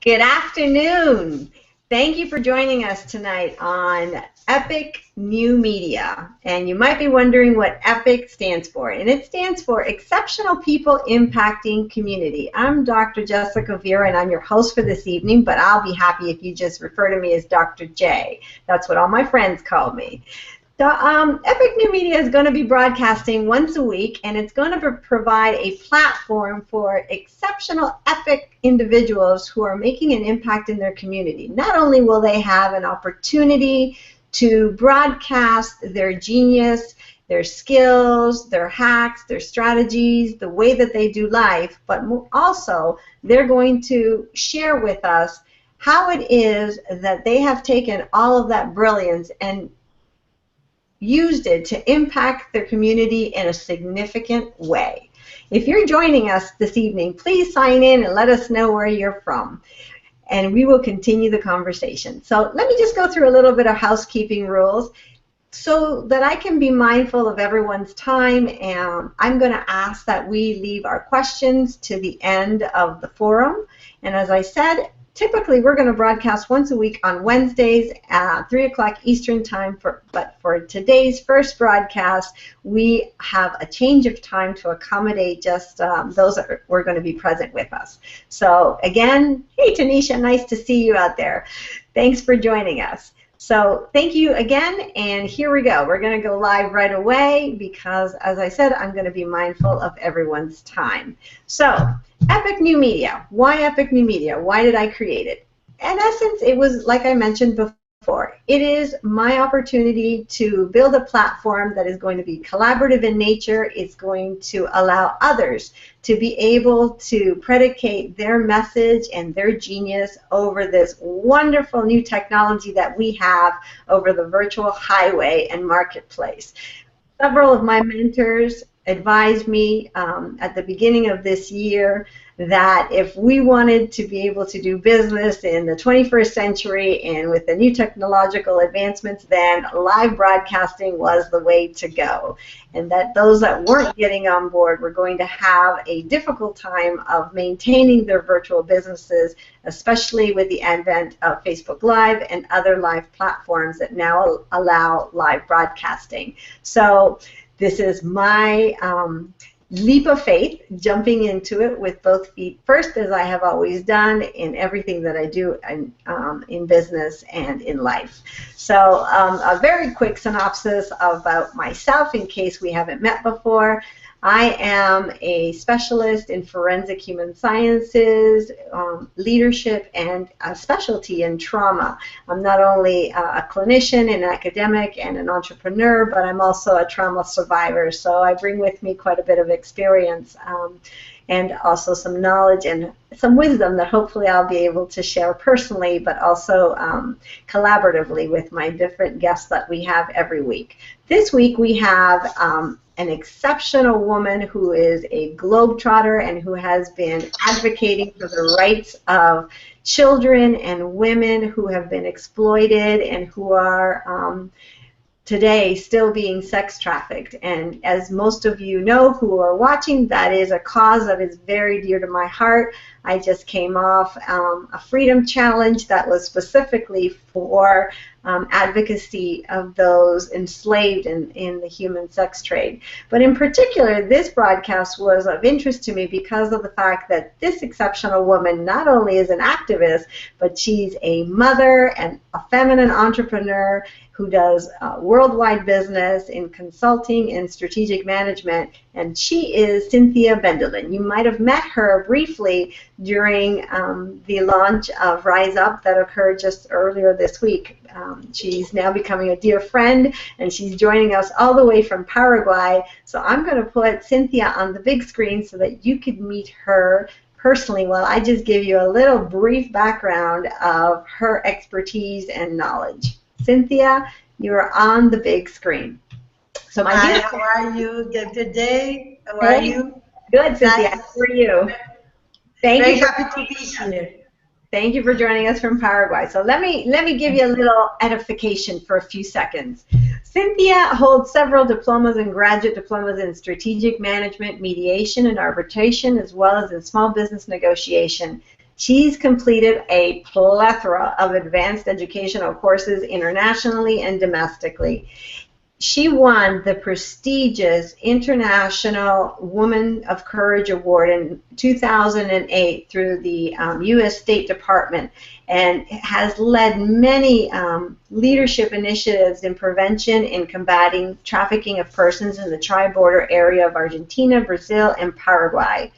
Good afternoon. Thank you for joining us tonight on Epic New Media. And you might be wondering what EPIC stands for. And it stands for Exceptional People Impacting Community. I'm Dr. Jessica Vera, and I'm your host for this evening, but I'll be happy if you just refer to me as Dr. J. That's what all my friends call me. Epic New Media is going to be broadcasting once a week, and it's going to provide a platform for exceptional epic individuals who are making an impact in their community. Not only will they have an opportunity to broadcast their genius, their skills, their hacks, their strategies, the way that they do life, but also they're going to share with us how it is that they have taken all of that brilliance and used it to impact their community in a significant way. If you're joining us this evening, please sign in and let us know where you're from, and we will continue the conversation. So let me just go through a little bit of housekeeping rules so that I can be mindful of everyone's time, and I'm going to ask that we leave our questions to the end of the forum. And as I said, typically, we're going to broadcast once a week on Wednesdays at 3 o'clock Eastern Time, but for today's first broadcast, we have a change of time to accommodate just those that were going to be present with us. So again, hey Tanisha, nice to see you out there. Thanks for joining us. So thank you again, and here we go. We're going to go live right away because, as I said, I'm going to be mindful of everyone's time. So, Epic New Media. Why Epic New Media? Why did I create it? In essence, it was, like I mentioned before, it is my opportunity to build a platform that is going to be collaborative in nature. It's going to allow others to be able to predicate their message and their genius over this wonderful new technology that we have over the virtual highway and marketplace. Several of my mentors advised me at the beginning of this year that if we wanted to be able to do business in the 21st century and with the new technological advancements, then live broadcasting was the way to go. And that those that weren't getting on board were going to have a difficult time of maintaining their virtual businesses, especially with the advent of Facebook Live and other live platforms that now allow live broadcasting. So this is my leap of faith, jumping into it with both feet first, as I have always done in everything that I do in business and in life. So a very quick synopsis about myself in case we haven't met before. I am a specialist in forensic human sciences, leadership, and a specialty in trauma. I'm not only a clinician, an academic, and an entrepreneur, but I'm also a trauma survivor. So I bring with me quite a bit of experience and also some knowledge and some wisdom that hopefully I'll be able to share personally, but also collaboratively with my different guests that we have every week. This week we have an exceptional woman who is a globetrotter and who has been advocating for the rights of children and women who have been exploited and who are today still being sex trafficked. And as most of you know who are watching, that is a cause that is very dear to my heart. I just came off a freedom challenge that was specifically for advocacy of those enslaved in the human sex trade. But in particular, this broadcast was of interest to me because of the fact that this exceptional woman not only is an activist, but she's a mother and a feminine entrepreneur who does worldwide business in consulting and strategic management, and she is Cynthia Bendelin. You might have met her briefly during the launch of Rise Up that occurred just earlier this week. She's now becoming a dear friend, and she's joining us all the way from Paraguay. So I'm going to put Cynthia on the big screen so that you could meet her personally while I just give you a little brief background of her expertise and knowledge. Cynthia, you're on the big screen. So hi, how are you? Good day. How are you? Good, Cynthia. Nice. How are you? Very happy to be here. Thank you for joining us from Paraguay. So let me give you a little edification for a few seconds. Cynthia holds several diplomas and graduate diplomas in strategic management, mediation, and arbitration, as well as in small business negotiation. She's completed a plethora of advanced educational courses internationally and domestically. She won the prestigious International Woman of Courage Award in 2008 through the U.S. State Department, and has led many leadership initiatives in prevention and combating trafficking of persons in the tri-border area of Argentina, Brazil, and Paraguay.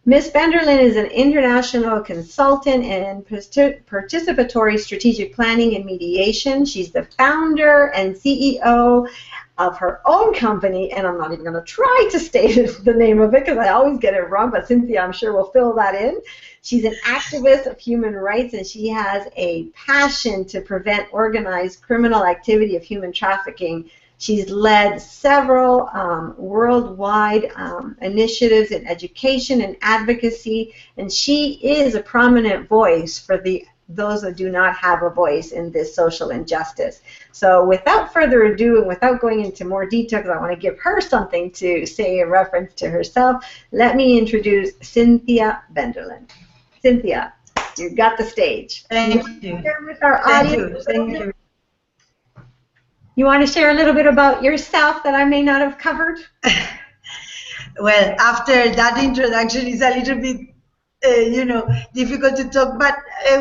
Ms. Benderlin is an international consultant in participatory strategic planning and mediation. She's the founder and CEO of her own company, and I'm not even going to try to state the name of it because I always get it wrong, but Cynthia, I'm sure, will fill that in. She's an activist of human rights, and she has a passion to prevent organized criminal activity of human trafficking. She's led several worldwide initiatives in education and advocacy, and she is a prominent voice for those that do not have a voice in this social injustice. So without further ado, and without going into more detail, because I want to give her something to say in reference to herself, let me introduce Cynthia Benderlin. Cynthia, you've got the stage. Thank you. With our audience. Thank you. You want to share a little bit about yourself that I may not have covered? Well, after that introduction, it's a little bit, difficult to talk. But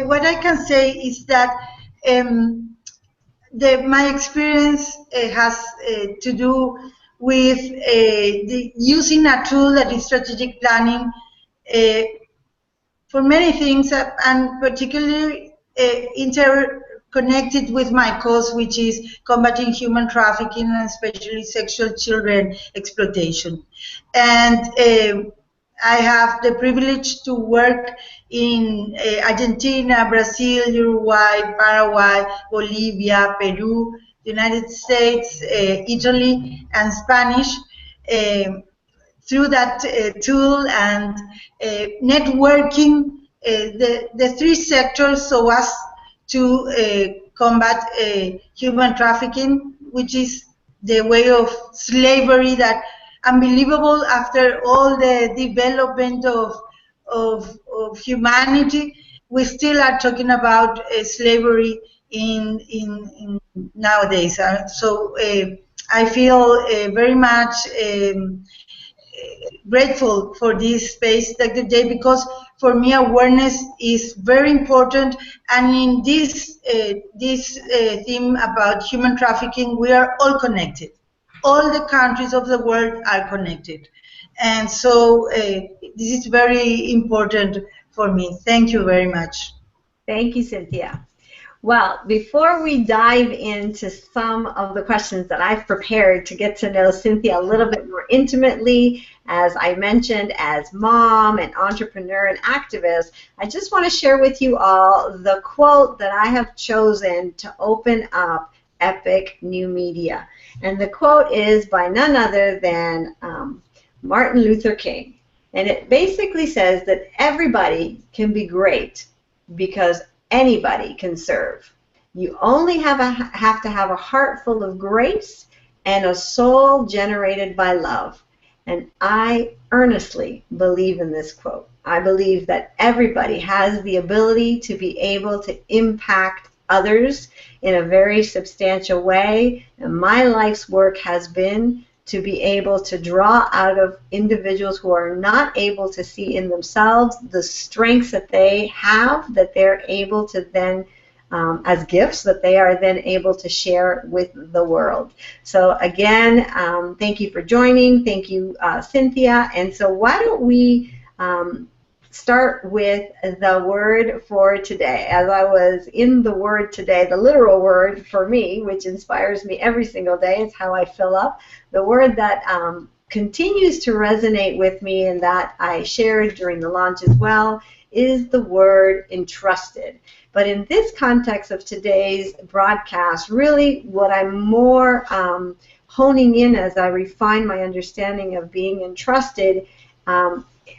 what I can say is that my experience has to do with using a tool that is strategic planning for many things, and particularly interconnected with my cause, which is combating human trafficking and especially sexual children exploitation. And I have the privilege to work in Argentina, Brazil, Uruguay, Paraguay, Bolivia, Peru, the United States, Italy, and Spanish through that tool and networking the three sectors so as to combat human trafficking, which is the way of slavery that unbelievable after all the development of humanity, we still are talking about slavery in nowadays. So I feel very much grateful for this space today, because for me awareness is very important, and in this theme about human trafficking, we are all connected. All the countries of the world are connected, and so this is very important for me. Thank you very much. Thank you, Cynthia. Well, before we dive into some of the questions that I've prepared to get to know Cynthia a little bit more intimately, as I mentioned, as mom and entrepreneur and activist, I just want to share with you all the quote that I have chosen to open up Epic New Media. And the quote is by none other than Martin Luther King. And it basically says that everybody can be great because anybody can serve. You only have to have a heart full of grace and a soul generated by love. And I earnestly believe in this quote. I believe that everybody has the ability to be able to impact others in a very substantial way. And my life's work has been to be able to draw out of individuals who are not able to see in themselves the strengths that they have, that they're able to then, as gifts, that they are then able to share with the world. So again, thank you for joining. Thank you, Cynthia. And so why don't we start with the word for today. As I was in the word today, the literal word for me, which inspires me every single day, it's how I fill up. The word that continues to resonate with me and that I shared during the launch as well is the word entrusted. But in this context of today's broadcast, really what I'm more honing in as I refine my understanding of being entrusted,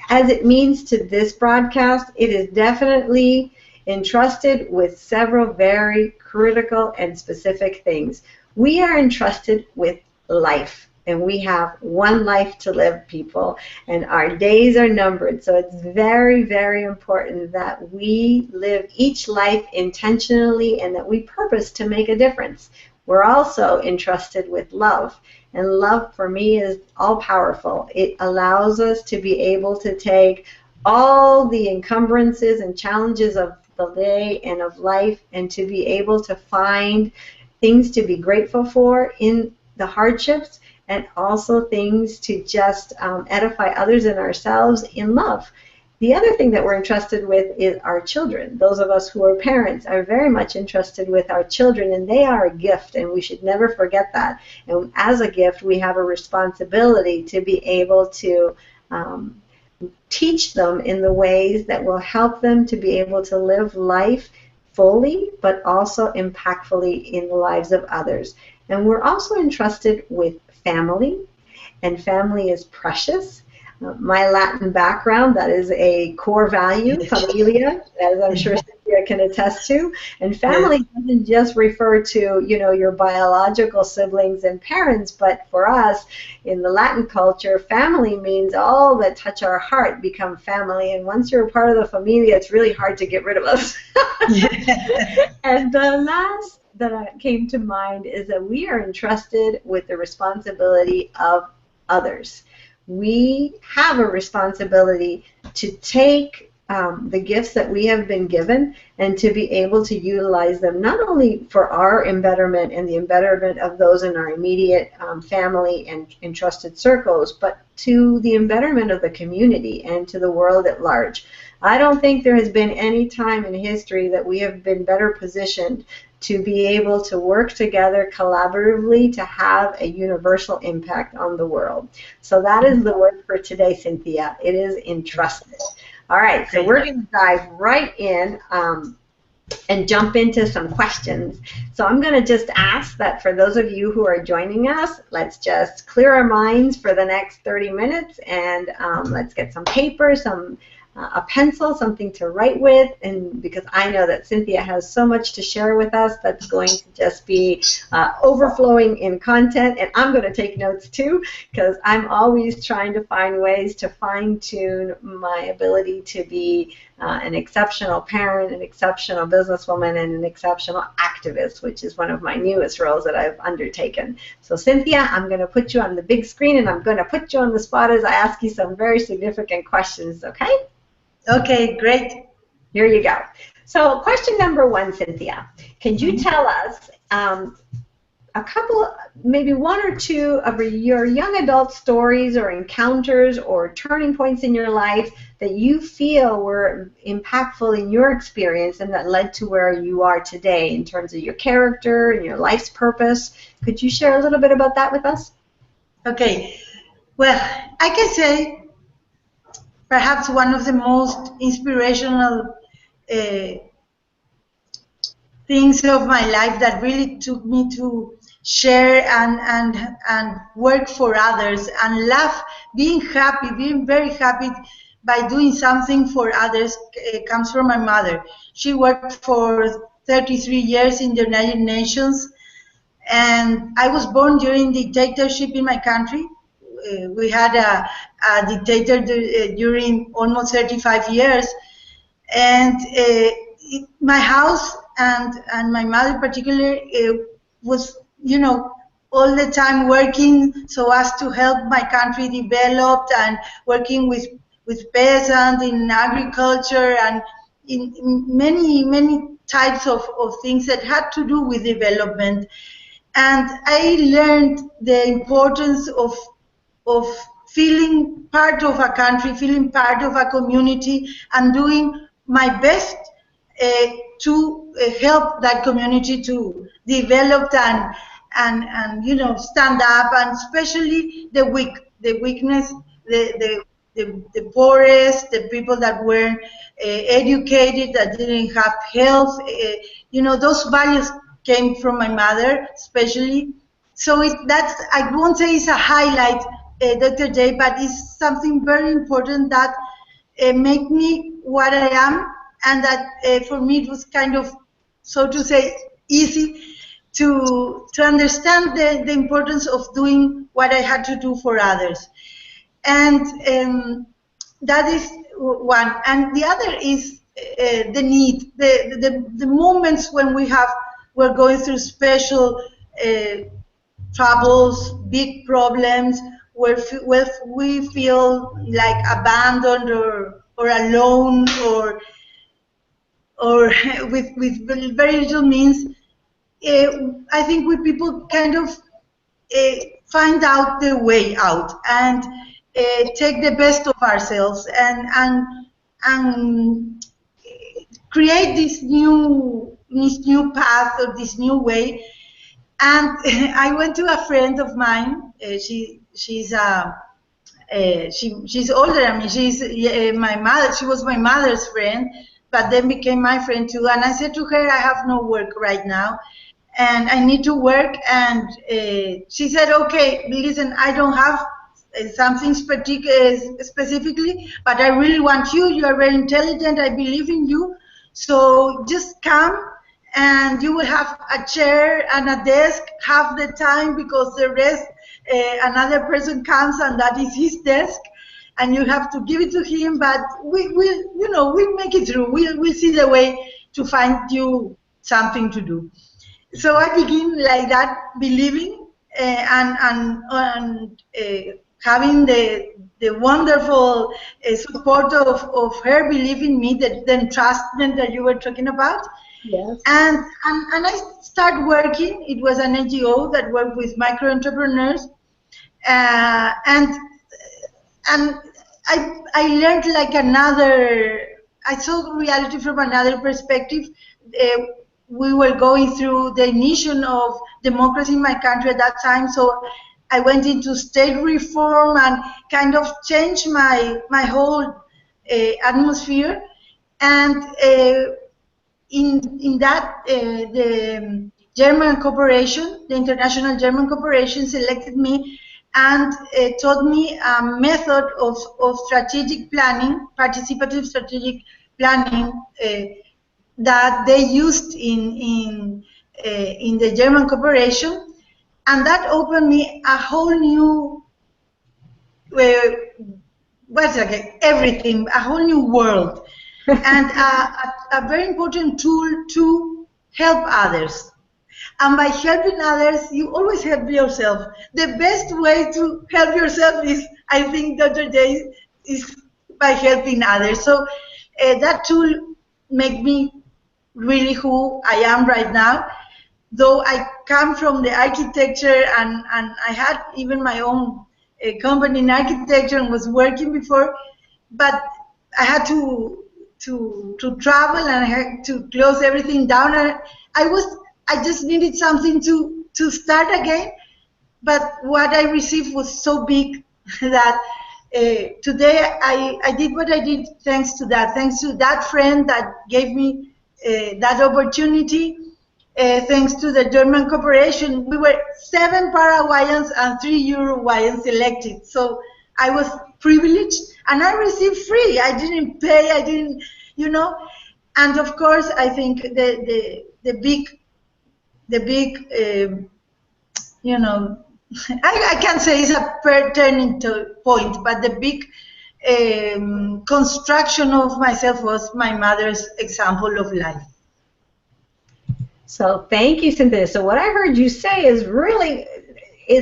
as it means to this broadcast, it is definitely entrusted with several very critical and specific things. We are entrusted with life. and we have one life to live, people, and our days are numbered. So it's very, very important that we live each life intentionally and that we purpose to make a difference. We're also entrusted with love. And love, for me, is all-powerful. It allows us to be able to take all the encumbrances and challenges of the day and of life and to be able to find things to be grateful for in the hardships and also things to just edify others and ourselves in love. The other thing that we're entrusted with is our children. Those of us who are parents are very much entrusted with our children, and they are a gift, and we should never forget that. And as a gift, we have a responsibility to be able to teach them in the ways that will help them to be able to live life fully, but also impactfully in the lives of others. And we're also entrusted with family, and family is precious. My Latin background, that is a core value, familia, as I'm sure Cynthia can attest to. And family doesn't just refer to, you know, your biological siblings and parents, but for us, in the Latin culture, family means all that touch our heart become family. And once you're a part of the familia, it's really hard to get rid of us. And the last that came to mind is that we are entrusted with the responsibility of others. We have a responsibility to take the gifts that we have been given and to be able to utilize them not only for our embetterment and the embetterment of those in our immediate family and entrusted circles, but to the embetterment of the community and to the world at large. I don't think there has been any time in history that we have been better positioned to be able to work together collaboratively to have a universal impact on the world. So that is the word for today, Cynthia. It is entrusted. All right, so we're going to dive right in and jump into some questions. So I'm going to just ask that for those of you who are joining us, let's just clear our minds for the next 30 minutes and let's get some paper, a pencil, something to write with, and because I know that Cynthia has so much to share with us that's going to just be overflowing in content, and I'm going to take notes too because I'm always trying to find ways to fine-tune my ability to be an exceptional parent, an exceptional businesswoman, and an exceptional activist, which is one of my newest roles that I've undertaken. So Cynthia, I'm going to put you on the big screen, and I'm going to put you on the spot as I ask you some very significant questions, okay? Okay, great. Here you go. So question number one, Cynthia. Can you tell us a couple, maybe one or two of your young adult stories or encounters or turning points in your life that you feel were impactful in your experience and that led to where you are today in terms of your character and your life's purpose? Could you share a little bit about that with us? Okay. Well, I can say perhaps one of the most inspirational things of my life that really took me to share and work for others and laugh, being happy, being very happy by doing something for others comes from my mother. She worked for 33 years in the United Nations, and I was born during dictatorship in my country. We had a dictator during almost 35 years, and my house and my mother particularly was, you know, all the time working so as to help my country develop and working with peasants in agriculture and in many types of things that had to do with development. And I learned the importance of feeling part of a country, feeling part of a community, and doing my best to help that community to develop and you know, stand up, and especially the weakness, the poorest, the people that weren't educated, that didn't have health. You know, those values came from my mother, especially. So that's, I won't say it's a highlight, Dr. J, but it's something very important that made me what I am, and that for me it was kind of, so to say, easy to understand the importance of doing what I had to do for others. And that is one. And the other is the need, the moments when we're going through special troubles, big problems, where we feel like abandoned or alone or with very little means. I think we people kind of find out the way out and take the best of ourselves and create this new path or this new way. And I went to a friend of mine. She's older. I mean, she's my mother. She was my mother's friend, but then became my friend too. And I said to her, I have no work right now, and I need to work. And she said, okay, listen, I don't have something specifically, but I really want you. You are very intelligent. I believe in you. So just come, and you will have a chair and a desk half the time, because the rest, another person comes and that is his desk, and you have to give it to him. But we'll make it through. We'll see the way to find you something to do. So I begin like that, believing and having the wonderful support of her believing me, the entrustment that you were talking about. Yes. And I started working. It was an NGO that worked with micro entrepreneurs, and I learned like I saw reality from another perspective. We were going through the initiation of democracy in my country at that time, so I went into state reform and kind of changed my whole atmosphere. And in that, the German corporation, the International German Corporation, selected me and taught me a method of strategic planning, participative strategic planning, that they used in the German corporation, and that opened me a whole new, everything, a whole new world, and a very important tool to help others. And by helping others, you always help yourself. The best way to help yourself is, I think, Dr. J, is by helping others. So that tool made me really who I am right now. Though I come from the architecture and I had even my own company in architecture and was working before, but I had to travel and I had to close everything down. And I just needed something to start again. But what I received was so big that today I did what I did thanks to that friend that gave me that opportunity. Thanks to the German corporation, we were 7 Paraguayans and 3 Uruguayans elected. So I was privileged, and I received free. I didn't pay. I didn't, And of course, I think the big, I can't say it's a turning point, but the big construction of myself was my mother's example of life. So thank you, Cynthia. So what I heard you say is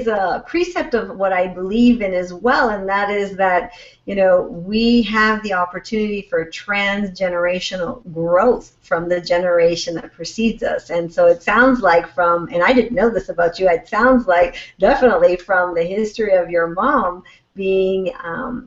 a precept of what I believe in as well, and that is that, we have the opportunity for transgenerational growth from the generation that precedes us. And so it sounds like and I didn't know this about you, it sounds like definitely from the history of your mom being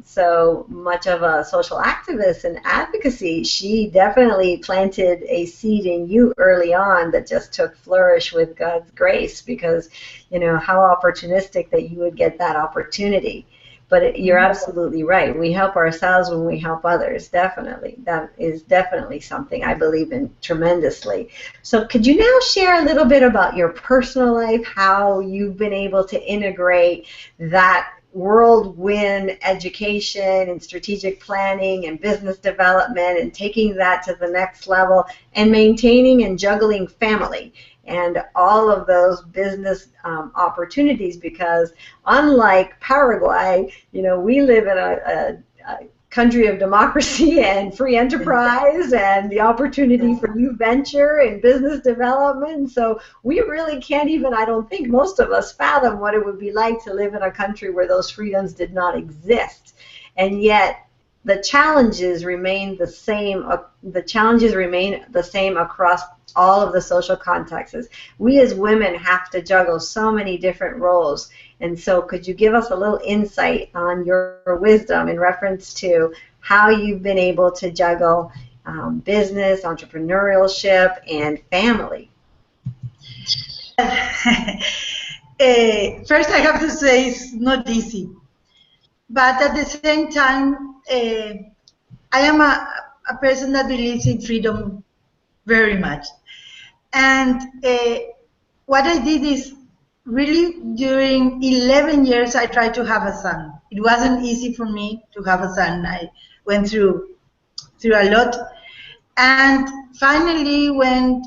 so much of a social activist and advocacy, she definitely planted a seed in you early on that just took flourish with God's grace, because how opportunistic that you would get that opportunity. But you're absolutely right. We help ourselves when we help others, definitely. That is definitely something I believe in tremendously. So could you now share a little bit about your personal life, how you've been able to integrate that whirlwind education and strategic planning and business development and taking that to the next level and maintaining and juggling family and all of those business opportunities, because unlike Paraguay, we live in a country of democracy and free enterprise and the opportunity for new venture and business development. So we really can't even, I don't think most of us fathom what it would be like to live in a country where those freedoms did not exist. And yet the challenges remain the same. The challenges remain the same across all of the social contexts. We as women have to juggle so many different roles. And so could you give us a little insight on your wisdom in reference to how you've been able to juggle business, entrepreneurship, and family? First, I have to say it's not easy. But at the same time, I am a person that believes in freedom very much. And what I did is, really, during 11 years, I tried to have a son. It wasn't easy for me to have a son. I went through a lot. And finally, when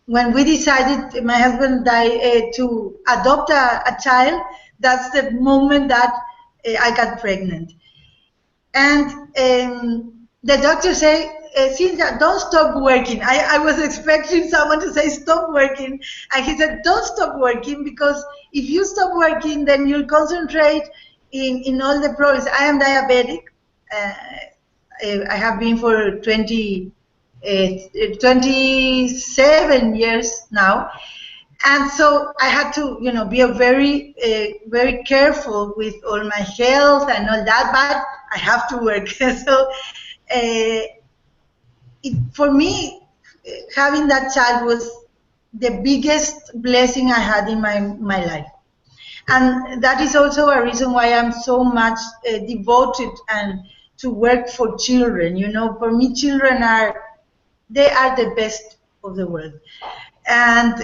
we decided, my husband died, to adopt a child, that's the moment that I got pregnant. And the doctor said, Cynthia, don't stop working. I was expecting someone to say stop working. And he said, don't stop working, because if you stop working, then you'll concentrate in all the problems. I am diabetic. I have been for 27 years now. And so I had to, be very, very careful with all my health and all that, but I have to work. So for me, having that child was the biggest blessing I had in my life. And that is also a reason why I'm so much devoted and to work for children. For me, children are the best of the world. And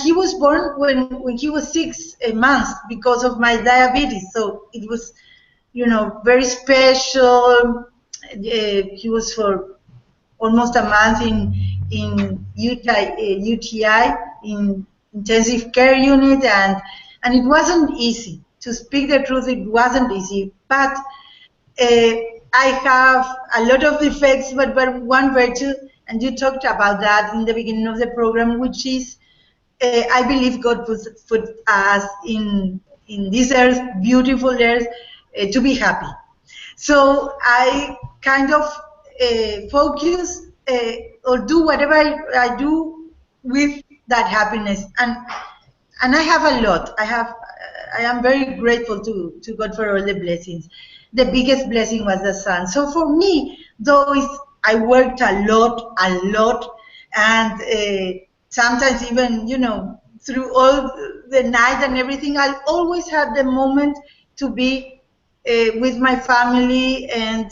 he was born when he was 6 months because of my diabetes. So it was, very special. He was for almost a month in UTI, in intensive care unit, and it wasn't easy. To speak the truth, it wasn't easy. But I have a lot of defects, but one virtue, and you talked about that in the beginning of the program, which is I believe God put us in this earth, beautiful earth, to be happy. So I kind of focus or do whatever I do with that happiness, and I have a lot. I am very grateful to God for all the blessings. The biggest blessing was the son. So for me, though I worked a lot, and sometimes even, through all the night and everything, I always had the moment to be with my family and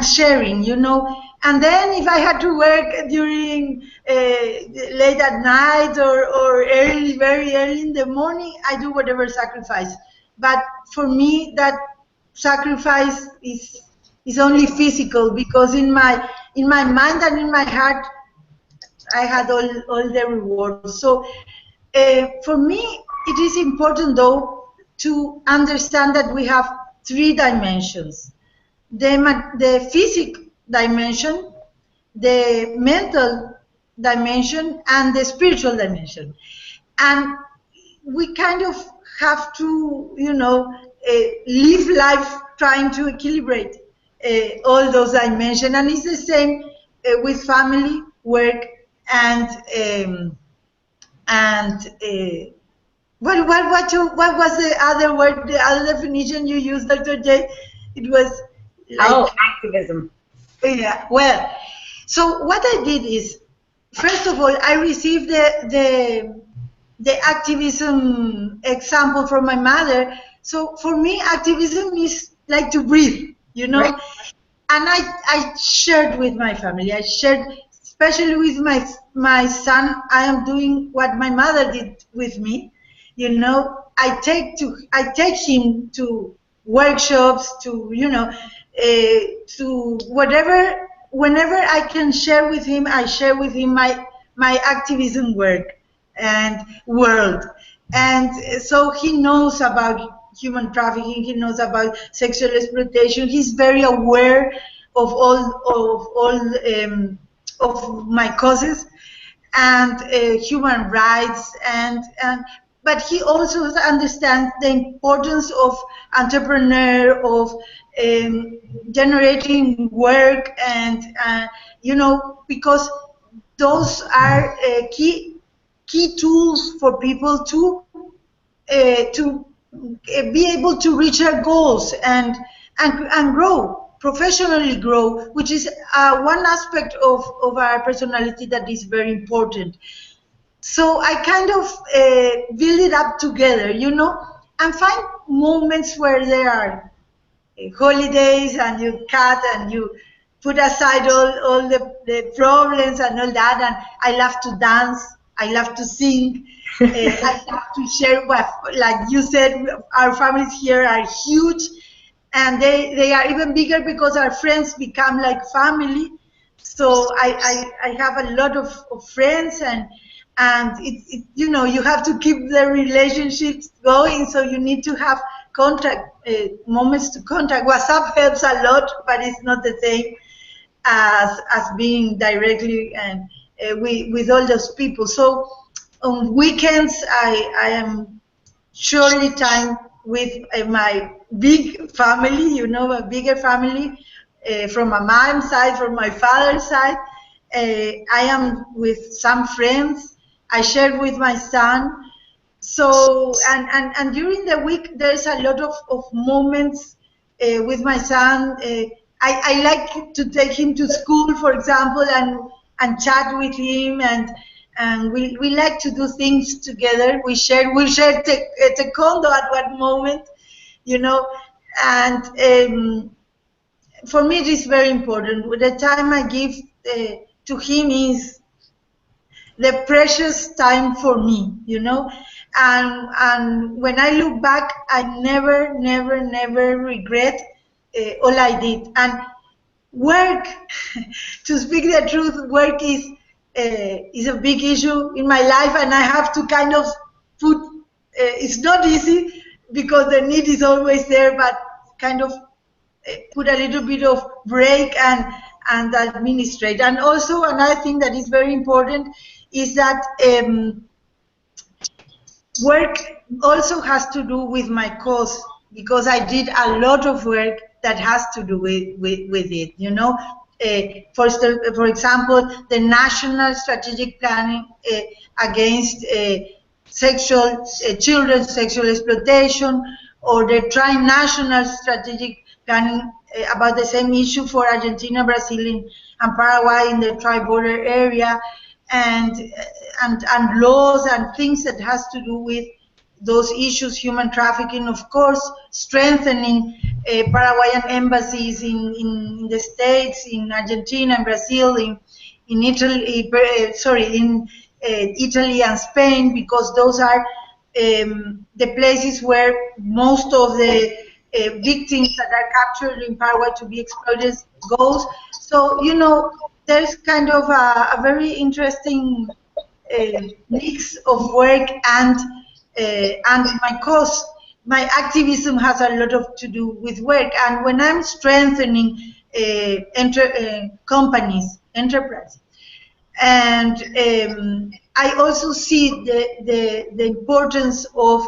sharing, And then if I had to work during late at night or early, very early in the morning, I do whatever sacrifice. But for me, that sacrifice is only physical, because in my mind and in my heart, I had all the rewards. So for me, it is important, though, to understand that we have 3 dimensions: the physical dimension, the mental dimension, and the spiritual dimension. And we kind of have to, live life trying to equilibrate all those dimensions. And it's the same with family, work, and what was the other word, the other definition you used, Dr. J? It was like activism. Yeah. Well, so what I did is, first of all, I received the activism example from my mother. So for me, activism is like to breathe, Right. And I shared with my family. I shared, especially with my son. I am doing what my mother did with me. I take him to workshops, to to whatever whenever I can share with him, I share with him my activism work and world. And so he knows about human trafficking, he knows about sexual exploitation, he's very aware of of my causes and human rights, but he also understands the importance of entrepreneur, of generating work, and because those are key tools for people to be able to reach their goals and grow, professionally grow, which is one aspect of our personality that is very important. So I kind of build it up together, and find moments where there are holidays and you cut and you put aside all the problems and all that, and I love to dance, I love to sing, I love to share what, like you said, our families here are huge, and they are even bigger because our friends become like family. So I have a lot of friends, and you have to keep the relationships going, so you need to have contact, moments to contact. WhatsApp helps a lot, but it's not the same as being directly and with all those people. So on weekends I am surely time with my big family, a bigger family, from my mom's side, from my father's side. I am with some friends. I share with my son. So, and during the week, there's a lot of moments with my son. I like to take him to school, for example, and chat with him, and we like to do things together. We share taekwondo at one moment, and for me it is very important. The time I give to him is the precious time for me, and when I look back, I never regret all I did. And work, to speak the truth, work is a big issue in my life, and I have to kind of put, it's not easy because the need is always there, but kind of put a little bit of break and administrate. And also another thing that is very important is that work also has to do with my cause, because I did a lot of work that has to do with it, for example, the National Strategic Planning against children's sexual exploitation, or the Tri-National Strategic Planning about the same issue for Argentina, Brazil, and Paraguay in the tri-border area, and laws and things that has to do with those issues, human trafficking, of course, strengthening Paraguayan embassies in the States, in Argentina, and Brazil, in Italy, in Italy and Spain, because those are the places where most of the victims that are captured in Paraguay to be exploited goes. So, there's kind of a very interesting mix of work and my cause. My activism has a lot to do with work, and when I'm strengthening companies, enterprises, and I also see the importance of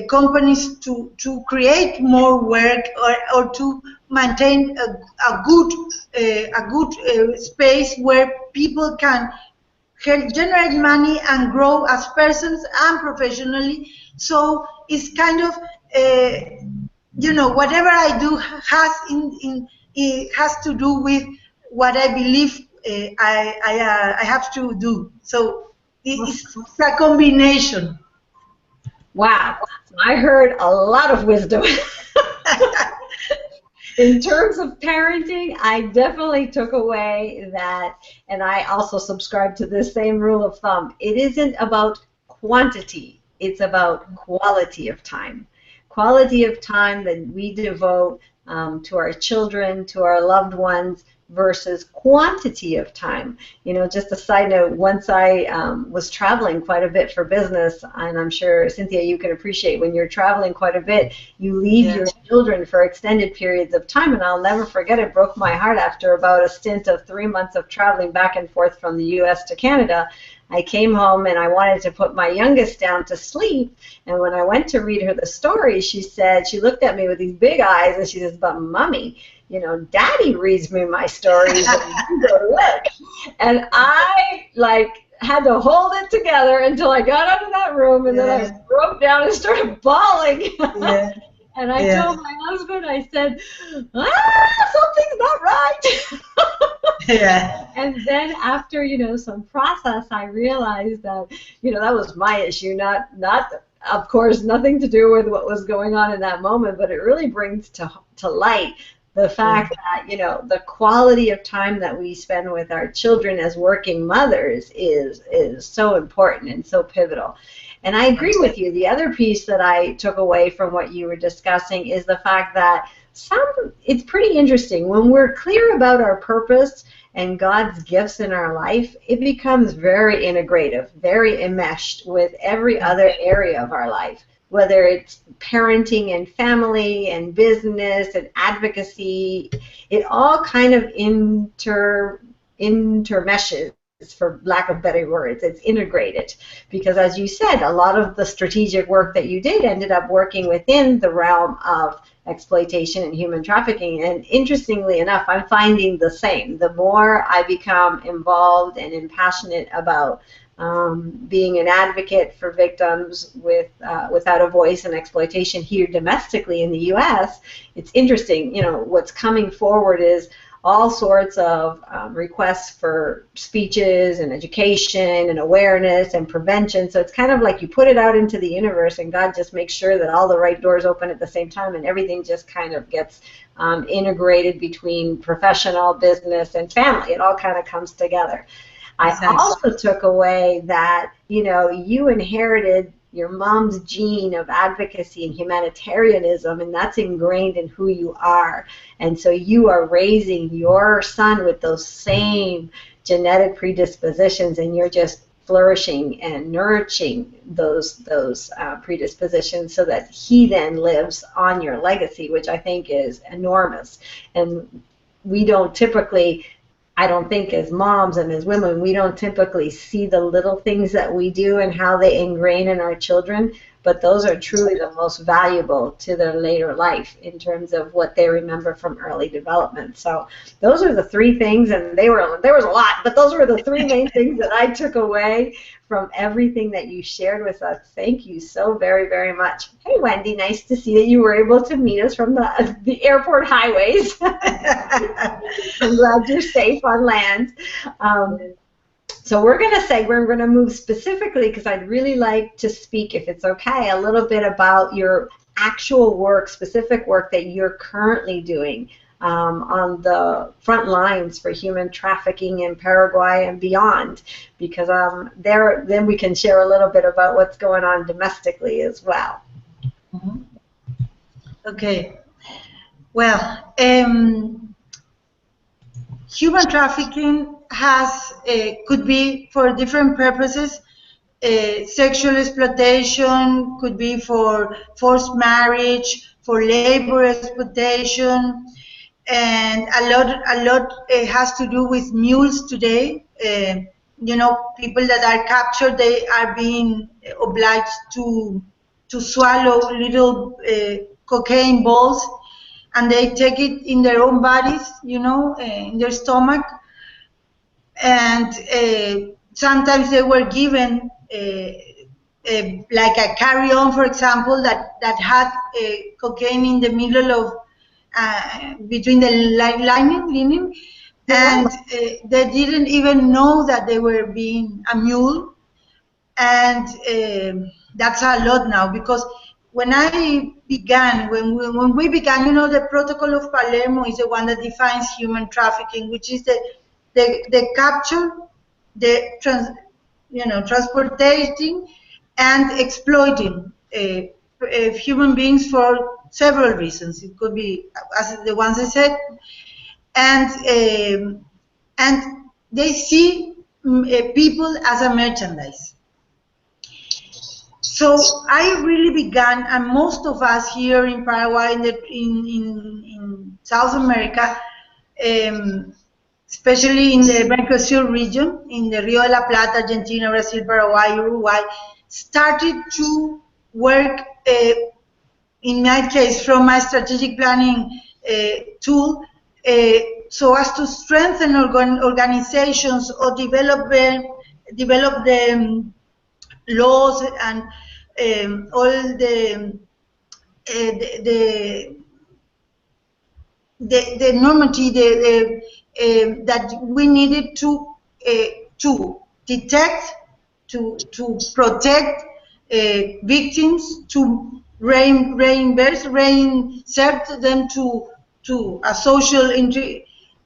companies to create more work, or to maintain a good space where people can generate money and grow as persons and professionally. So it's kind of whatever I do has to do with what I believe I have to do. So it's a combination. Wow, I heard a lot of wisdom. In terms of parenting, I definitely took away that, and I also subscribe to this same rule of thumb. It isn't about quantity, it's about quality of time. Quality of time that we devote to our children, to our loved ones, versus quantity of time. You know, just a side note, once I was traveling quite a bit for business, and I'm sure, Cynthia, you can appreciate when you're traveling quite a bit, you leave your children for extended periods of time, and I'll never forget, it broke my heart after about a stint of 3 months of traveling back and forth from the U.S. to Canada. I came home and I wanted to put my youngest down to sleep, and when I went to read her the story, she looked at me with these big eyes and she says, "But Mommy, you know, Daddy reads me my stories and you go to work." And I had to hold it together until I got out of that room, and then I broke down and started bawling. And I told my husband, I said, something's not right. And then after, you know, some process, I realized that, you know, that was my issue, not of course, nothing to do with what was going on in that moment, but it really brings to light the fact that, you know, the quality of time that we spend with our children as working mothers is so important and so pivotal. And I agree with you. The other piece that I took away from what you were discussing is the fact that it's pretty interesting. When we're clear about our purpose and God's gifts in our life, it becomes very integrative, very enmeshed with every other area of our life, whether it's parenting and family and business and advocacy. It all kind of intermeshes, for lack of better words. It's integrated because, as you said, a lot of the strategic work that you did ended up working within the realm of exploitation and human trafficking. And interestingly enough, I'm finding the same. The more I become involved and passionate about being an advocate for victims without a voice and exploitation here domestically in the U.S., it's interesting. You know, what's coming forward is all sorts of requests for speeches and education and awareness and prevention. So it's kind of like you put it out into the universe and God just makes sure that all the right doors open at the same time and everything just kind of gets integrated between professional, business, and family. It all kind of comes together. I also took away that, you know, you inherited your mom's gene of advocacy and humanitarianism, and that's ingrained in who you are. And so you are raising your son with those same genetic predispositions, and you're just flourishing and nourishing those predispositions so that he then lives on your legacy, which I think is enormous. And we don't typically, I don't think as moms and as women, we don't typically see the little things that we do and how they ingrain in our children, but those are truly the most valuable to their later life in terms of what they remember from early development. So those are the three things, and there was a lot, but those were the three main things that I took away from everything that you shared with us. Thank you so very, very much. Hey, Wendy, nice to see that you were able to meet us from the airport highways. I'm glad you're safe on land. So we're going to move specifically, because I'd really like to speak, if it's okay, a little bit about your actual work, specific work that you're currently doing on the front lines for human trafficking in Paraguay and beyond, because then we can share a little bit about what's going on domestically as well. Mm-hmm. Okay. Well, human trafficking could be for different purposes. Sexual exploitation could be for forced marriage, for labor exploitation, and a lot has to do with mules today. You know, people that are captured, they are being obliged to swallow little cocaine balls, and they take it in their own bodies, you know, in their stomach. And sometimes they were given like a carry-on, for example, that had cocaine in the middle of between the lining, and they didn't even know that they were being a mule. And that's a lot now, because when I began, when we began, you know, the Protocol of Palermo is the one that defines human trafficking, which is the capture, the transporting and exploiting human beings for several reasons. It could be, as the ones I said, and they see people as a merchandise. So I really began, and most of us here in Paraguay, in South America, especially in the Mercosur region, in the Rio de la Plata, Argentina, Brazil, Paraguay, Uruguay, started to work, in my case, from my strategic planning tool, so as to strengthen organizations or develop the laws and all the normative that we needed to detect, to protect victims, to reinsert them to a social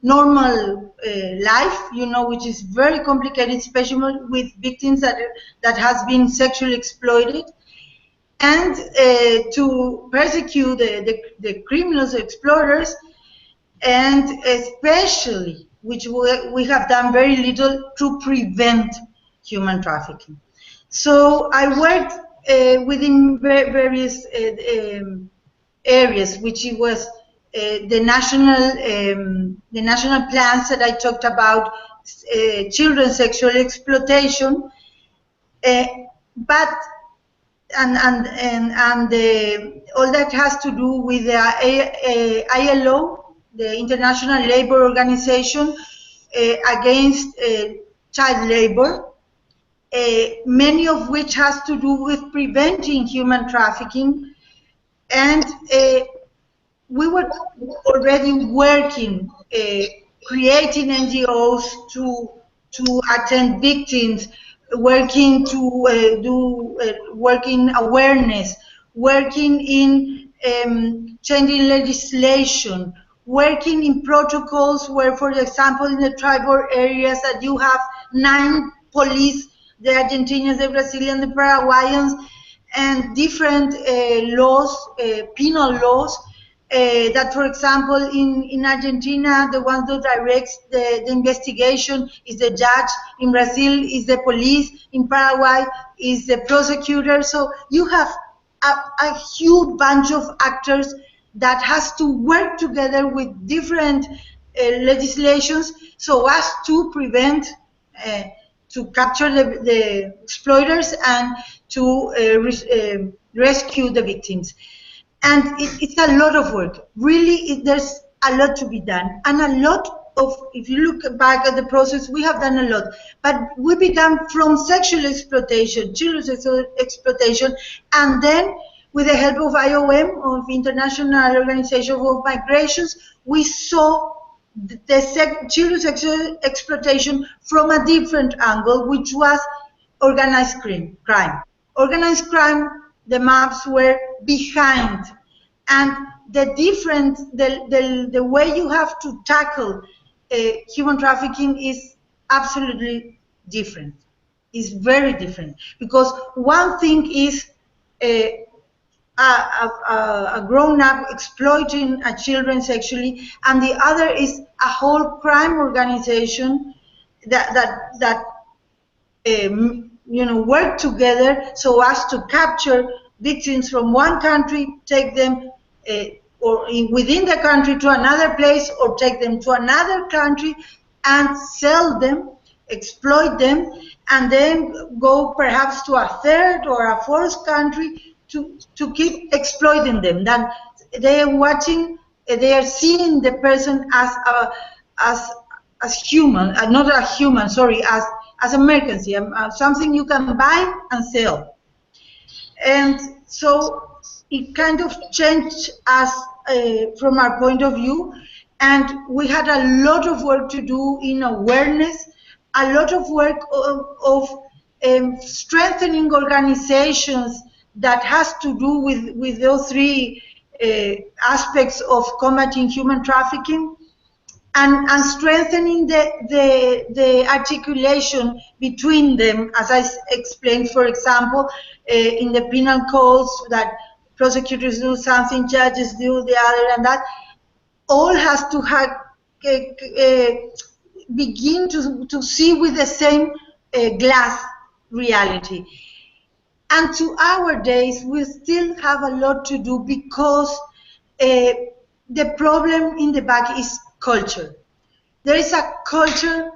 normal life, which is very complicated, especially with victims that has been sexually exploited, and to persecute the criminals, exploiters, and especially, which we have done very little, to prevent human trafficking. So I worked within various areas, which it was the national plans that I talked about, children's sexual exploitation, but all that has to do with the ILO, the International Labour Organization, against child labor, many of which has to do with preventing human trafficking, and we were already working, creating NGOs to attend victims, working to do working awareness, working in changing legislation, working in protocols where, for example, in the tribal areas that you have 9 police, the Argentinians, the Brazilians, the Paraguayans, and different laws, penal laws, that, for example, in Argentina, the one that directs the investigation is the judge. In Brazil is the police. In Paraguay is the prosecutor. So you have a huge bunch of actors that has to work together with different legislations so as to prevent, to capture the exploiters and to rescue the victims. And it's a lot of work. Really, there's a lot to be done. And a lot of, if you look back at the process, we have done a lot. But we began from sexual exploitation, children's sexual exploitation, and then with the help of IOM, of International Organization of Migrations, we saw the children's sexual exploitation from a different angle, which was organized crime. Organized crime, the maps were behind, and the way you have to tackle human trafficking is absolutely different. It's very different, because one thing is a grown-up exploiting a children sexually, and the other is a whole crime organization that work together so as to capture victims from one country, take them within the country to another place, or take them to another country and sell them, exploit them, and then go perhaps to a third or a fourth country to keep exploiting them. Then they are watching, they are seeing the person as human, not a human, sorry, as a mercancy, something you can buy and sell. And so it kind of changed us from our point of view, and we had a lot of work to do in awareness, a lot of work of strengthening organizations that has to do with those 3 aspects of combating human trafficking, and strengthening the articulation between them, as I explained, for example, in the penal codes, that prosecutors do something, judges do the other, and that all has to begin to see with the same glass reality. And to our days, we still have a lot to do because the problem in the back is culture. There is a culture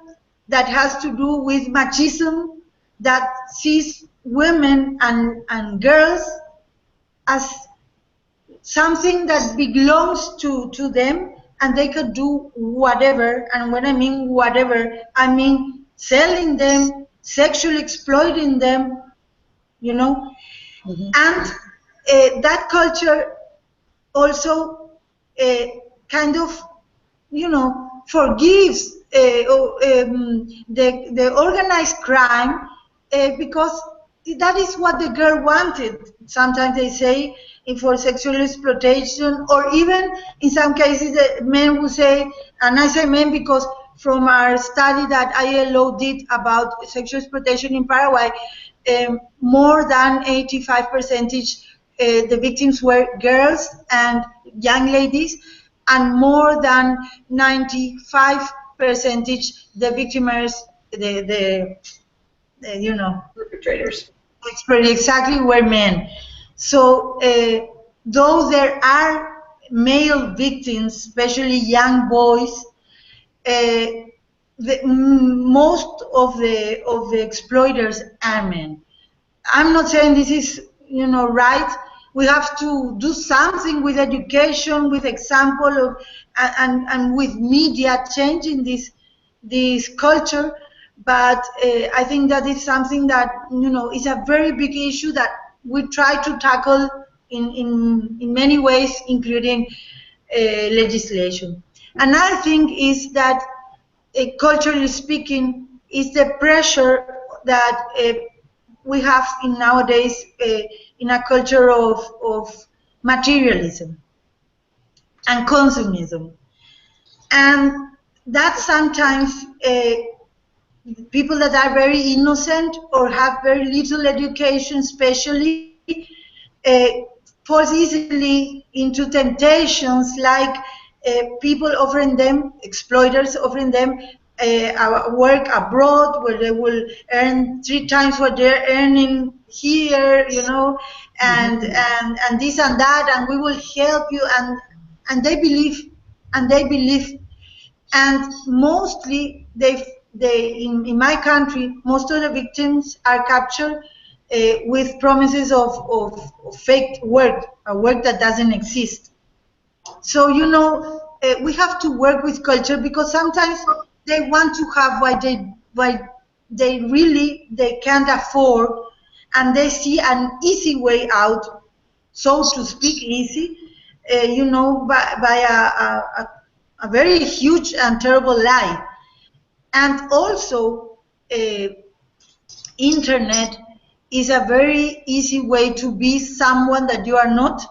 that has to do with machismo that sees women and girls as something that belongs to them, and they could do whatever. And when I mean whatever, I mean selling them, sexually exploiting them, you know. Mm-hmm. And that culture also kind of, you know, forgives the organized crime because that is what the girl wanted. Sometimes they say for sexual exploitation, or even in some cases the men will say, and I say men because from our study that ILO did about sexual exploitation in Paraguay, more than 85% the victims were girls and young ladies, and more than 95% the victims, the you know, perpetrators exactly were men. So though there are male victims, especially young boys, most of the exploiters are men. I'm not saying this is, you know, right. We have to do something with education, with example of, and with media changing this culture. But I think that is something that, you know, is a very big issue that we try to tackle in many ways, including legislation. Another thing is that, culturally speaking, is the pressure that we have in nowadays in a culture of materialism and consumism. And that sometimes people that are very innocent or have very little education especially falls easily into temptations like people offering them, exploiters offering them work abroad where they will earn 3 times what they're earning here, you know, and this and that, and we will help you, and they believe, and mostly they in my country, most of the victims are captured with promises of fake work, a work that doesn't exist. So, you know, we have to work with culture because sometimes they want to have what they really can't afford, and they see an easy way out, so to speak, easy, you know, by a very huge and terrible lie. And also, internet is a very easy way to be someone that you are not,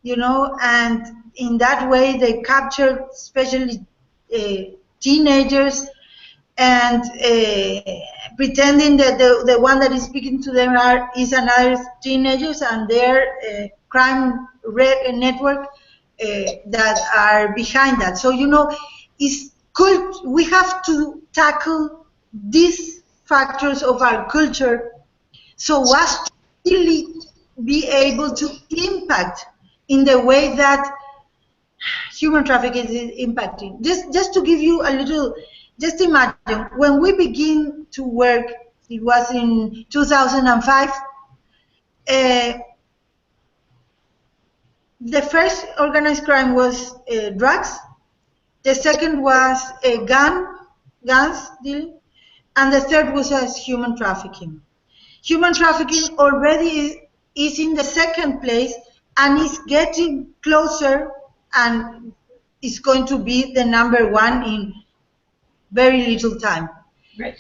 you know, and in that way they capture especially teenagers, and pretending that the one that is speaking to them is another teenagers, and their crime network that are behind that. So, you know, we have to tackle these factors of our culture so as to really be able to impact in the way that human trafficking is impacting. Just to give you a little, just imagine, when we begin to work, it was in 2005, the first organized crime was drugs, the second was guns dealing, and the third was human trafficking. Human trafficking already is in the second place and is getting closer, and is going to be the number one in very little time. Right.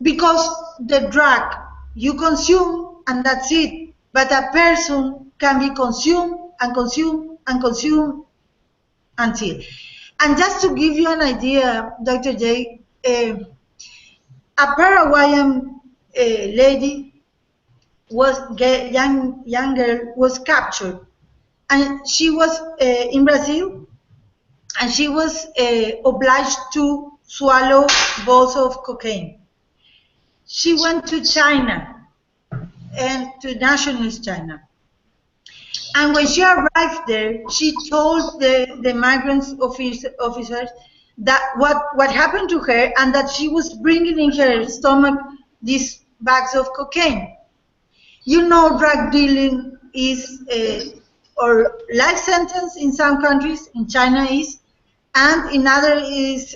Because the drug you consume and that's it, but a person can be consumed and consumed and consumed until. And just to give you an idea, Dr. J, a Paraguayan lady was young girl was captured, and she was in Brazil, and she was obliged to swallow balls of cocaine. She went to China, and to nationalist China. And when she arrived there, she told the migrants officers that what happened to her, and that she was bringing in her stomach these bags of cocaine. You know, drug dealing is or life sentence in some countries. In China is, and in other is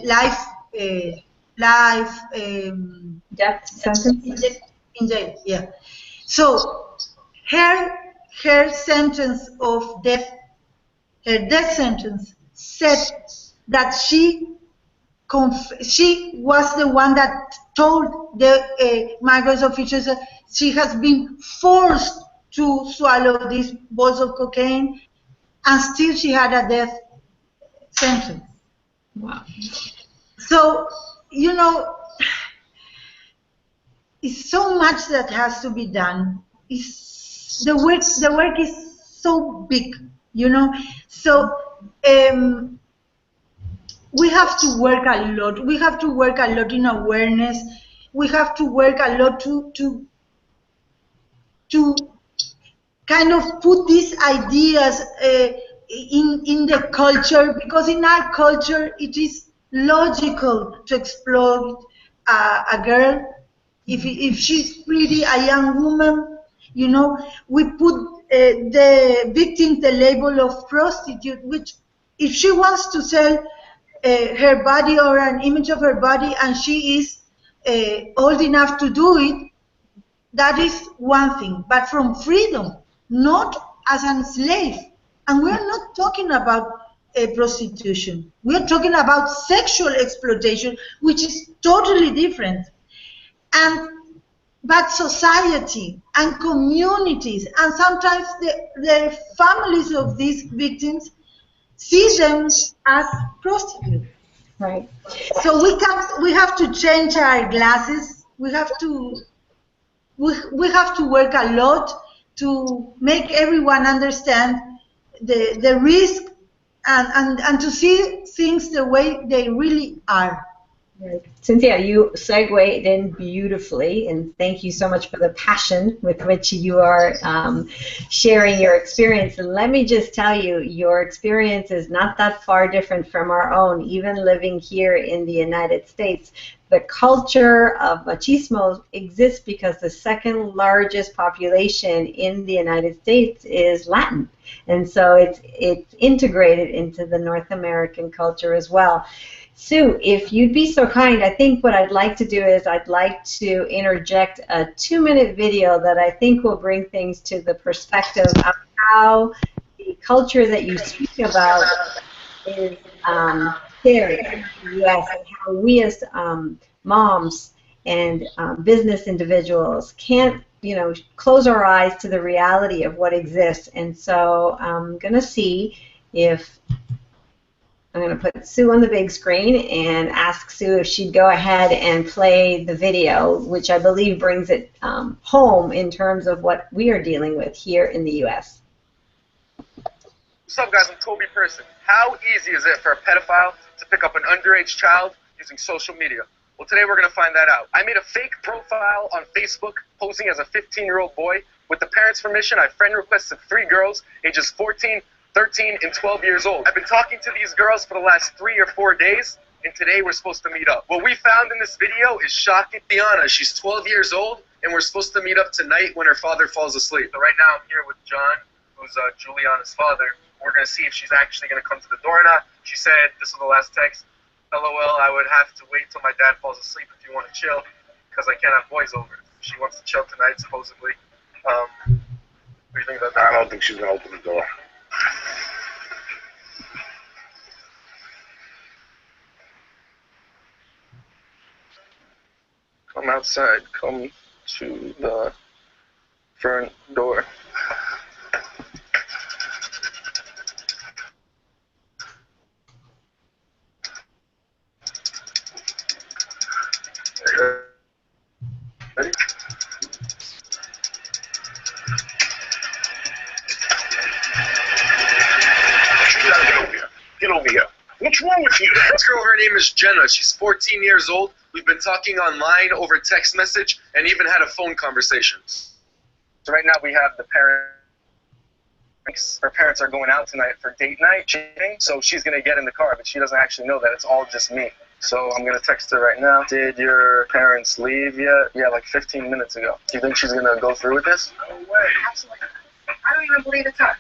life death sentence in jail. Yeah. So her sentence of death, her death sentence said that she was the one that told the migrants officials that she has been forced to swallow these balls of cocaine, and still she had a death sentence. Wow. So, you know, it's so much that has to be done. The work is so big, you know. So we have to work a lot. We have to work a lot in awareness. We have to work a lot to kind of put these ideas in the culture, because in our culture it is logical to exploit a girl if she's pretty, a young woman. You know, we put the victim the label of prostitute, which if she wants to sell her body or an image of her body and she is old enough to do it, that is one thing. But from freedom, not as a slave. And we're not talking about prostitution. We're talking about sexual exploitation, which is totally different. But society and communities and sometimes the families of these victims see them as prostitutes. Right. So we have to change our glasses. We have to work a lot to make everyone understand the risk and to see things the way they really are. Right. Cynthia, you segued in beautifully, and thank you so much for the passion with which you are sharing your experience. And let me just tell you, your experience is not that far different from our own, even living here in the United States. The culture of machismo exists because the second largest population in the United States is Latin. And so it's integrated into the North American culture as well. Sue, if you'd be so kind, I think what I'd like to do is I'd like to interject a 2-minute video that I think will bring things to the perspective of how the culture that you speak about is shared in the U.S. and how we as moms and business individuals can't, you know, close our eyes to the reality of what exists. And so I'm going to see if I'm going to put Sue on the big screen and ask Sue if she'd go ahead and play the video, which I believe brings it home in terms of what we are dealing with here in the U.S. What's up, guys? I'm Toby Person. How easy is it for a pedophile to pick up an underage child using social media? Well, today we're going to find that out. I made a fake profile on Facebook posing as a 15-year-old boy. With the parents' permission, I friend requested 3 girls, ages 14, 13, and 12 years old. I've been talking to these girls for the last 3 or 4 days, and today we're supposed to meet up. What we found in this video is shocking. Diana, she's 12 years old, and we're supposed to meet up tonight when her father falls asleep. So right now I'm here with John, who's Juliana's father. We're going to see if she's actually going to come to the door or not. She said, this was the last text, LOL, I would have to wait till my dad falls asleep if you want to chill, because I can't have boys over. She wants to chill tonight, supposedly. What do you think about that? I don't think she's going to open the door. Come outside. Come to the front door. Ready? You gotta get over here. Get over here. What's wrong with you? This girl, her name is Jenna. She's 14 years old. We've been talking online over text message and even had a phone conversation. So right now we have the parents. Her parents are going out tonight for date night, so she's going to get in the car, but she doesn't actually know that it's all just me. So I'm going to text her right now. Did your parents leave yet? Yeah, like 15 minutes ago. Do you think she's going to go through with this? No way. Absolutely. I don't even believe it's her.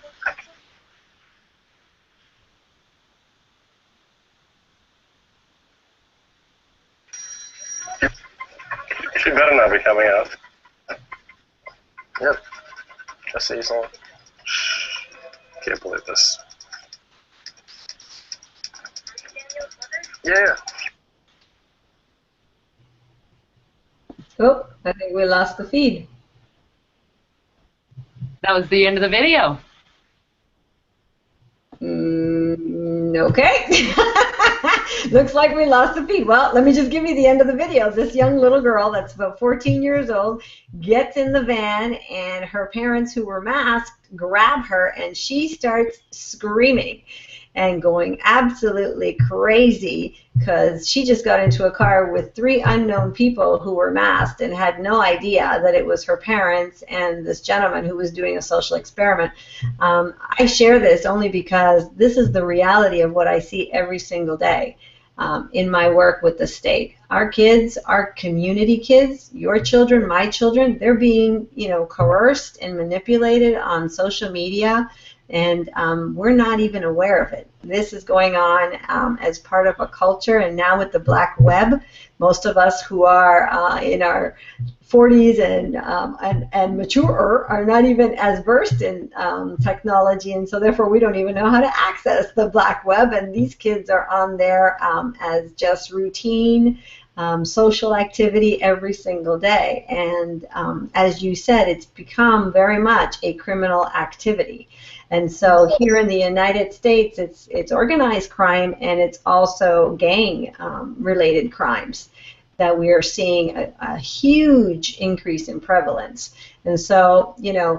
She better not be coming out. Yep. I see someone. Can't believe this. Yeah. Oh, I think we lost the feed. That was the end of the video. Okay. Looks like we lost the feed. Well, let me just give you the end of the video. This young little girl that's about 14 years old gets in the van, and her parents, who were masked, grab her, and she starts screaming and going absolutely crazy because she just got into a car with 3 unknown people who were masked and had no idea that it was her parents and this gentleman who was doing a social experiment. I share this only because this is the reality of what I see every single day in my work with the state. Our kids, our community kids, your children, my children, they're being, coerced and manipulated on social media, and we're not even aware of it. This is going on as part of a culture, and now with the black web, most of us who are in our 40s and mature are not even as versed in technology, and so therefore we don't even know how to access the black web, and these kids are on there as just routine social activity every single day, and as you said, it's become very much a criminal activity. And so here in the United States, it's organized crime, and it's also gang-related crimes that we are seeing a huge increase in prevalence. And so,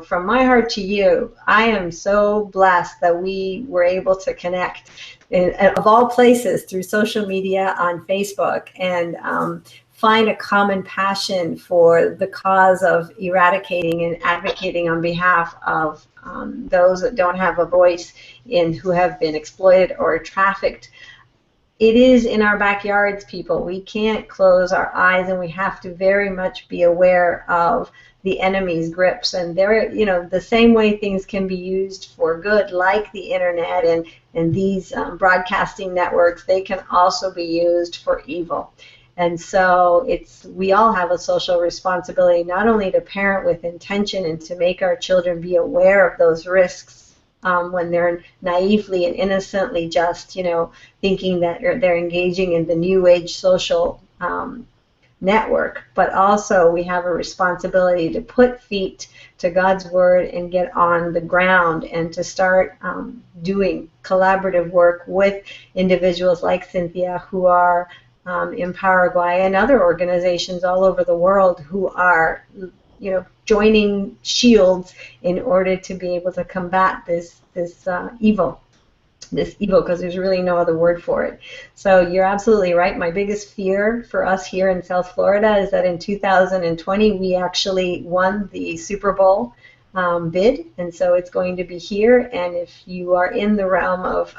from my heart to you, I am so blessed that we were able to connect, of all places, through social media on Facebook, and find a common passion for the cause of eradicating and advocating on behalf of those that don't have a voice and who have been exploited or trafficked. It is in our backyards, people. We can't close our eyes, and we have to very much be aware of the enemy's grips. And there, the same way things can be used for good, like the internet and these broadcasting networks, they can also be used for evil. And so we all have a social responsibility, not only to parent with intention and to make our children be aware of those risks when they're naively and innocently just, thinking that they're engaging in the new age social network, but also we have a responsibility to put feet to God's word and get on the ground and to start doing collaborative work with individuals like Cynthia, who are in Paraguay, and other organizations all over the world who are, joining shields in order to be able to combat this evil, because there's really no other word for it. So you're absolutely right. My biggest fear for us here in South Florida is that in 2020 we actually won the Super Bowl bid, and so it's going to be here. And if you are in the realm of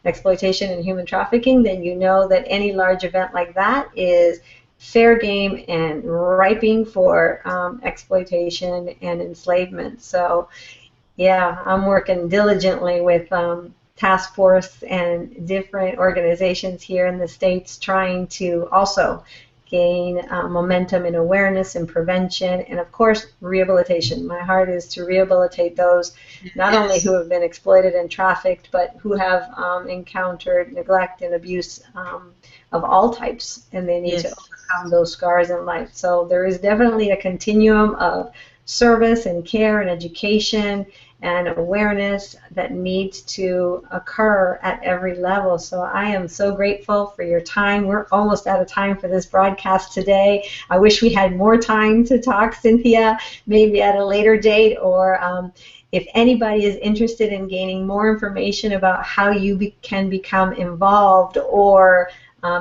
exploitation and human trafficking, then you know that any large event like that is fair game and ripening for exploitation and enslavement. So yeah, I'm working diligently with task force and different organizations here in the States, trying to also gain momentum in awareness and prevention, and of course rehabilitation. My heart is to rehabilitate those not only who have been exploited and trafficked, but who have encountered neglect and abuse of all types, and they need to overcome those scars in life. So there is definitely a continuum of service and care and education and awareness that needs to occur at every level. So I am so grateful for your time. We're almost out of time for this broadcast today. I wish we had more time to talk, Cynthia, maybe at a later date, or if anybody is interested in gaining more information about how you can become involved, or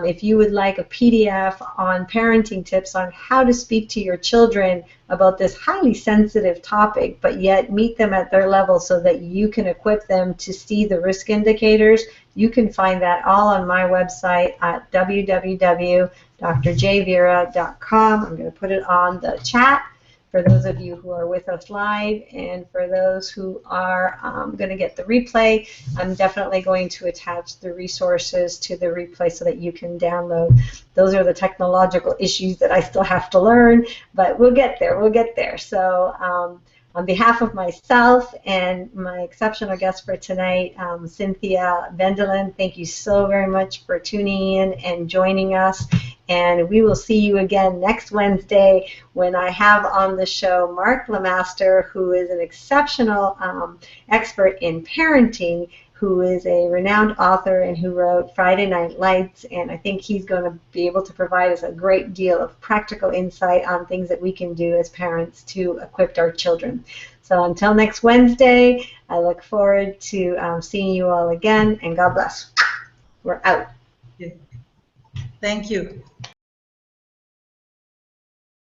if you would like a PDF on parenting tips on how to speak to your children about this highly sensitive topic, but yet meet them at their level so that you can equip them to see the risk indicators, you can find that all on my website at www.drjvera.com. I'm going to put it on the chat for those of you who are with us live, and for those who are going to get the replay, I'm definitely going to attach the resources to the replay so that you can download. Those are the technological issues that I still have to learn, but we'll get there, we'll get there. So on behalf of myself and my exceptional guest for tonight, Cynthia Vendelin, thank you so very much for tuning in and joining us. And we will see you again next Wednesday when I have on the show Mark Lemaster, who is an exceptional expert in parenting, who is a renowned author and who wrote Friday Night Lights, and I think he's going to be able to provide us a great deal of practical insight on things that we can do as parents to equip our children. So until next Wednesday, I look forward to seeing you all again, and God bless. We're out. Thank you.